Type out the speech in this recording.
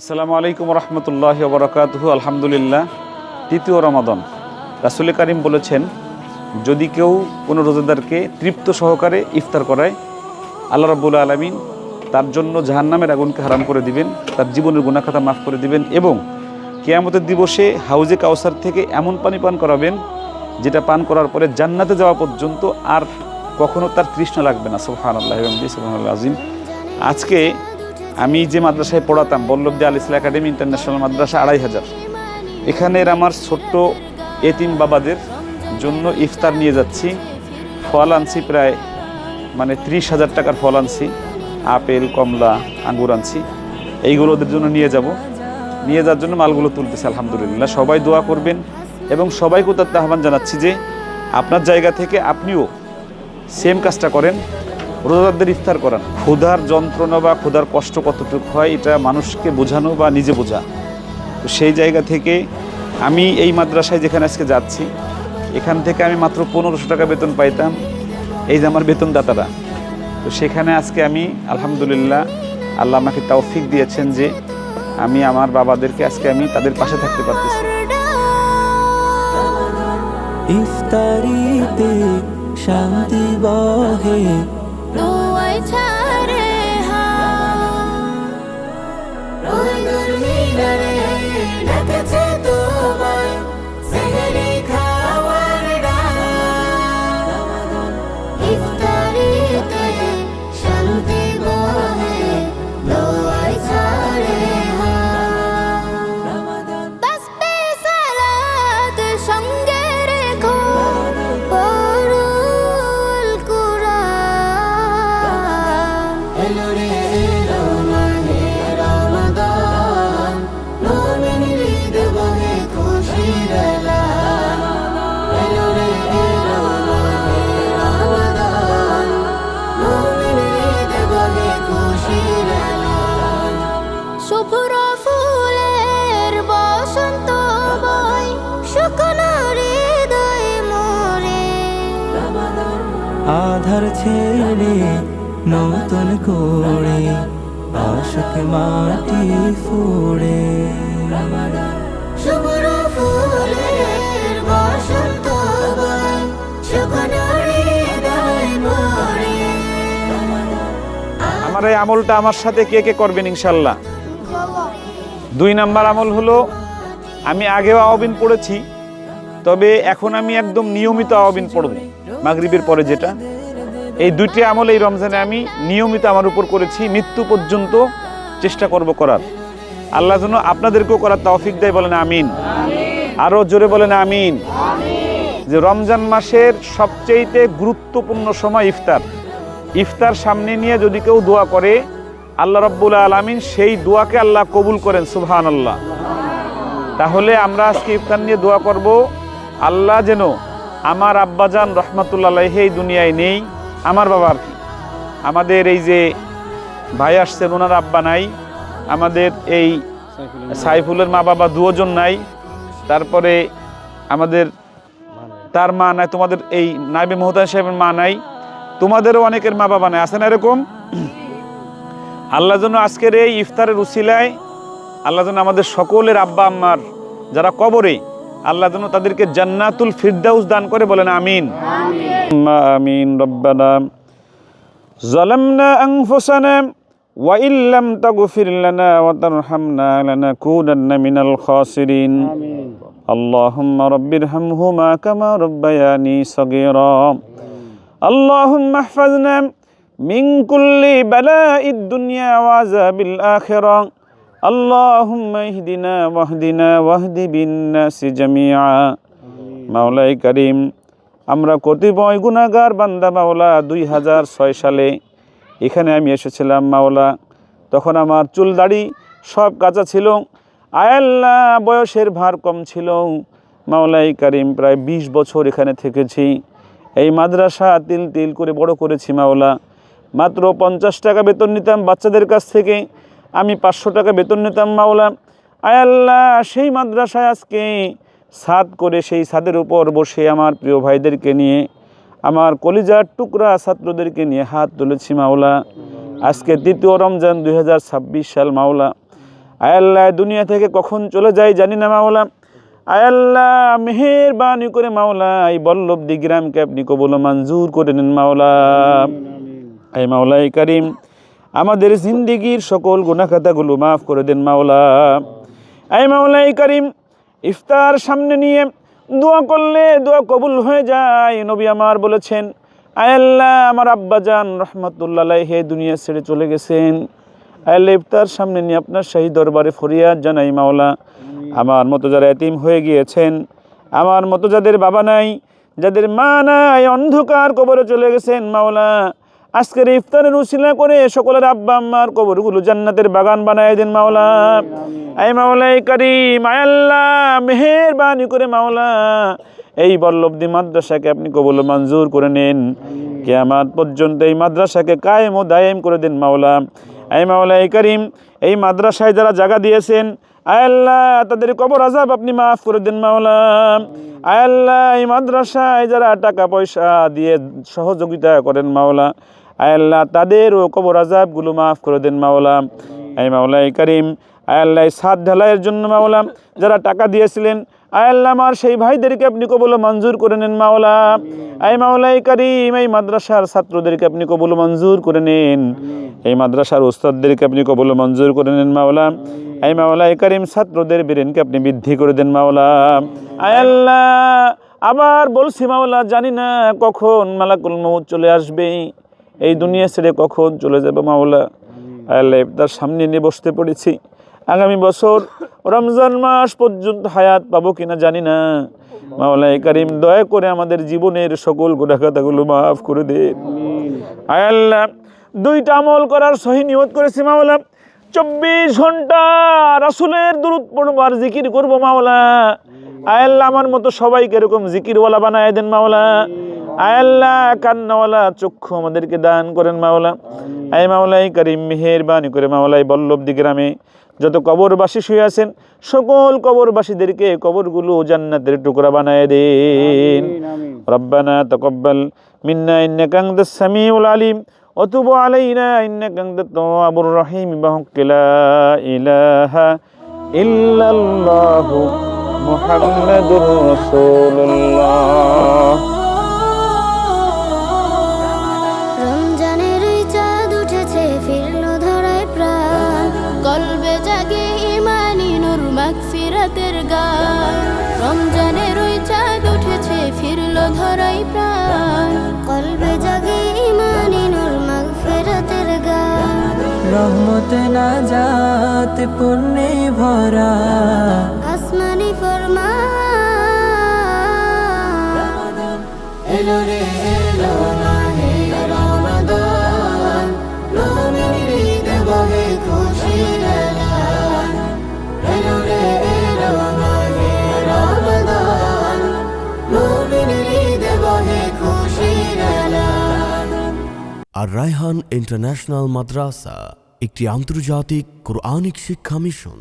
আসসালামু আলাইকুম রহমতুল্লাহি ওয়া বারাকাতুহু। আলহামদুলিল্লাহ, তৃতীয় রমাদান। রাসূল কারীম বলেছেন, যদি কেউ কোনো রোজাদারকে তৃপ্ত সহকারে ইফতার করায়, আল্লাহ রাব্বুল আলামিন তার জন্য জাহান্নামের আগুনকে হারাম করে দিবেন, তার জীবনের গুনাহ খাতা মাফ করে দিবেন এবং কিয়ামতের দিবসে হাউজে কাউসার থেকে এমন পানি পান করাবেন যেটা পান করার পরে জান্নাতে যাওয়া পর্যন্ত আর কখনো তার তৃষ্ণা লাগবে না। সুবহানাল্লাহ এবং সুবহানাল্লাহ আজিম। আজকে আমি যে মাদ্রাসায় পড়াতাম, বল্লভদী আল ইসলাম একাডেমি ইন্টারন্যাশনাল মাদ্রাসা ২৫০০, এখানের আমার ছোট্ট এতিম বাবাদের জন্য ইফতার নিয়ে যাচ্ছি। ফল আনছি প্রায় ৩০,০০০ টাকার ফল আনছি, আপেল, কমলা, আঙ্গুর আনছি। এইগুলো ওদের জন্য নিয়ে যাওয়ার জন্য মালগুলো তুলতেছে। আলহামদুলিল্লাহ, সবাই দোয়া করবেন এবং সবাইকে তার আহ্বান জানাচ্ছি যে আপনার জায়গা থেকে আপনিও সেম কাজটা করেন, রোজাদারদের ইফতার করান। ক্ষুধার যন্ত্রণা বা ক্ষুধার কষ্ট কতটুকু হয় এটা মানুষকে বোঝানো বা নিজে বোঝা। তো সেই জায়গা থেকে আমি এই মাদ্রাসায় যেখানে আজকে যাচ্ছি, এখান থেকে আমি মাত্র ১৫০০ টাকা বেতন পাইতাম, এই যে আমার বেতনদাতারা। তো সেখানে আজকে আমি আলহামদুলিল্লাহ, আল্লাহ আমাকে তৌফিক দিয়েছেন যে আমি আমার বাবাদেরকে আজকে আমি তাদের পাশে থাকতে পারতেছি। ইফতারিতে শান্তি বহে, দোয়ায় ছাড়ে ওই নূর মিনারে ডাকছে তোমায়, সেহরি খাওয়ার ডাক। ইফতারিতে শান্তি বহে, দোয়ায় ছাড়ে তাসবিহ সালাত সঙ্গে রেখো, পড়ুল কুরআন। এলো রে এলো মাহে রমাদান, মুমিন ঈদ বহে খুশির এলান। এলো রে এলো মাহে রমাদান, মুমিন ঈদ বহে খুশির এলান। শুভ্র ফুলের বসন্ত বয়, শুকনো হৃদয় মোরে। আধার ছেড়ে নতুন করে আশিক মাটি ফুড়ে। শুভ্র ফুলের বসন্ত বয়, শুকনো হৃদয় মোরে। আমার এই আমলটা আমার সাথে কে কে করবেন ইনশাল্লাহ? ২ নাম্বার আমল হলো, আমি আগেও আওয়াবিন পড়েছি, তবে এখন আমি একদম নিয়মিত আওয়াবিন পড়ব মাগরিবের পরে। যেটা এই ২টি আমল এই রমজানে আমি নিয়মিত আমার উপর করেছি, মৃত্যু পর্যন্ত চেষ্টা করব করার। আল্লাহ যেন আপনাদেরকেও করার তৌফিক দেয়, বলেন আমিন। আরো জোরে বলেন আমিন। যে রমজান মাসের সবচেয়ে গুরুত্বপূর্ণ সময় ইফতার সামনে নিয়ে যদি কেউ দোয়া করে, আল্লাহ রাব্বুল আলামিন সেই দোয়াকে আল্লাহ কবুল করেন। সুবহানাল্লাহ। তাহলে আমরা আজকে ইফতার নিয়ে দোয়া করব, আল্লাহ যেন আমার আব্বাজান রহমাতুল্লাহ আলাইহি এই দুনিয়ায় নেই, আমার বাবা আর কি, আমাদের এই যে ভাই আসছেন ওনার আব্বা নাই, আমাদের এই সাইফুলের মা বাবা দুজন নাই, তারপরে আমাদের তার মা নাই, তোমাদের এই নাইবে মোহতাজ সাহেবের মা নাই, তোমাদেরও অনেকের মা বাবা নাই, আছে না এরকম? আল্লাহ যেন আজকের এই ইফতারের উসিলায় আল্লাহ যেন আমাদের সকলের আব্বা আম্মার যারা কবরে, আল্লাহ যেন তাদেরকে জান্নাতুল ফিরদাউস দান করে, বলেন আমিন। আমিন। রব্বানা যালামনা আনফুসানা ওয়া ইল্লাম তাগফির লানা ওয়া তারহামনা লানাকুনান্না মিনাল খাসিরিন। আমিন। আল্লাহুম্মা রাব্বিরহামহুমা কামা রাব্বায়ানি সাগীরা। আল্লাহুম্মা ইহফাজনা মিন কুল্লি বালাইদ দুনিয়া ওয়া আযাবিল আখিরাহ। আল্লাহুম্মা ইহদিনা ওয়াহদিনা ওয়াহদি বিন-নাসি জামিআ। মাওলাই কারীম, আমরা কতিপয় গুনাহগার বান্দা মাওলা ২০০৬ সালে এখানে আমি এসেছিলাম মাওলা, তখন আমার চুল দাড়ি সব কাঁচা ছিল। আয় আল্লাহ, বয়সের ভার কম ছিল। মাওলাই কারীম, প্রায় ২০ বছর এখানে থেকেছি। এই মাদ্রাসা তিল তিল করে বড় করেছি মাওলা। মাত্র ৫০ টাকা বেতন নিতাম বাচ্চাদের কাছ থেকে, আমি ৫০০ টাকা বেতন নিতাম মাওলা। আয় আল্লাহ, সেই মাদ্রাসায় আজকে ছাদ করে সেই ছাদের উপর বসে আমার প্রিয় ভাইদেরকে নিয়ে, আমার কলিজার টুকরা ছাত্রদেরকে নিয়ে হাত তুলেছি মাওলা। আজকে দ্বিতীয় রমজান 2026 সাল মাওলা। আয় আল্লাহ দুনিয়া থেকে কখন চলে যায় জানি না মাওলা। আয় আল্লাহ মেহেরবানি করে মাওলা এই বল্লভদি গ্রামকে আপনি কবুল ও মঞ্জুর করে নিন মাওলা। আয় মাওলাই কারিম আমাদের জিন্দেগির সকল গুনাহ খাতাগুলো মাফ করে দেন মাওলা। আয় মাওলাই কারিম ইফতার সামনে নিয়ে দোয়া করলে দোয়া কবুল হয়ে যায়। নবী আমার বলেছেন, আয় আল্লাহ আমার আব্বাজান রহমতুল্লাহ আলাইহি দুনিয়া ছেড়ে চলে গেছেন। আয় আল্লাহ ইফতার সামনে নিয়ে আপনার শাহী দরবারে ফরিয়াদ জানাই মাওলা, আমার মতো যারা এতিম হয়ে গিয়েছেন, আমার মতো যাদের বাবা নাই, যাদের মা নাই, অন্ধকার কবরে চলে গেছেন মাওলা, আজকের ইফতারের উসিলা করে সকলের আব্বা আম্মার কবরগুলো জান্নাতের বাগান বানায় দেন মাওলা। আয় মাওলাই কারিম আয় আল্লাহ মেহেরবানি করে মাওলা এই বল্লভদি মাদ্রাসাকে আপনি কবুল ও মঞ্জুর করে নেন। কিয়ামত পর্যন্ত এই মাদ্রাসাকে কায়েম ও দায়েম করে দেন মাওলা। আয় মাওলাই কারিম এই মাদ্রাসায় যারা জায়গা দিয়েছেন, আয় আল্লাহ তাদের কবর আযাব আপনি মাফ করে দেন মাওলা। আয় আল্লাহ এই মাদ্রাসায় যারা টাকা পয়সা দিয়ে সহযোগিতা করেন মাওলা, আয় আল্লাহ তাদেরও কবর আযাবগুলো মাফ করে দেন মাওলা। আয় মাওলাই কারিম আয় আল্লাহ ছাদ ঢালাইয়ের জন্য মাওলা যারা টাকা দিয়েছিলেন, আয় আল্লাহ আমার সেই ভাইদেরকে আপনি কবুল ও মঞ্জুর করে নেন মাওলা। আয় মাওলাই কারিম এই মাদ্রাসার ছাত্রদেরকে আপনি কবুল ও মঞ্জুর করে নেন, এই মাদ্রাসার উস্তাদদেরকে আপনি কবুল ও মঞ্জুর করে নেন মাওলা। আয় মাওলাই কারিম ছাত্রদের ব্রেনকে আপনি বৃদ্ধি করে দেন মাওলা। আয় আল্লাহ আবার বলছি মাওলা জানি না কখন মালাকুল মউত চলে আসবে, এই দুনিয়া ছেড়ে কখন চলে যাবে মাওলা। আয় আল্লাহ তার সামনে নিয়ে বসতে পড়েছি, আগামী বছর রমজান মাস পর্যন্ত হায়াত পাবো কিনা জানি না। মাওলাই কারিম দয়া করে আমাদের জীবনের সকল গুনাহ খাতাগুলো মাফ করে দেন। আয় আল্লাহ দুইটা আমল করার সহি নিয়ত করেছি মাওলা, 24 ঘন্টা রাসূলের দুরূদ পড়ব আর জিকির করব মাওলা। আয় আল্লাহ আমার মতো সবাইকে এরকম জিকিরওয়ালা বানায় দেন মাওলা। আয় আল্লাহ কান্নাওয়ালা চক্ষু আমাদেরকে দান করেন মাওলা। আয় মাওলাই কারিম মেহেরবানি করে মাওলাই বল্লভদি গ্রামে যত কবরবাসী শুয়ে আছেন সকল কবরবাসীদেরকে কবরগুলো জান্নাতের টুকরা বানায় দেন। রব্বানা তাকাব্বাল মিন্না ইন্নাকা আনতাস সামিউল আলিম ওয়া তুব আলাইনা ইন্নাকা আনতাত তাওয়াবুর রহিম বিহাক্কি লা ইলাহা ইল্লাল্লাহু মুহাম্মাদুর রাসূলুল্লাহ। রমজানের ওই চাঁদ উঠেছে ফিরলো ধরায় প্রাণ, কলবে জাগে ইমানি নূর মাগফিরাতের গান। রমজানের ওই চাঁদ উঠেছে ফিরলো ধরায় প্রাণ, কলবে জাগে ইমানি নূর মাগফিরাতের গান। রহমতে নাজাত পুণ্যে ভরা আসমানি ফরমান, এলো রে এলো মাহে রমাদান, মুমিনের ঈদ বহে খুশির এলান। এলো রে এলো মাহে রমাদান, মুমিনের ঈদ বহে খুশির এলান। আর রায়হান ইন্টারন্যাশনাল মাদ্রাসা একটি আন্তর্জাতিক কোরআনিক শিক্ষা মিশন।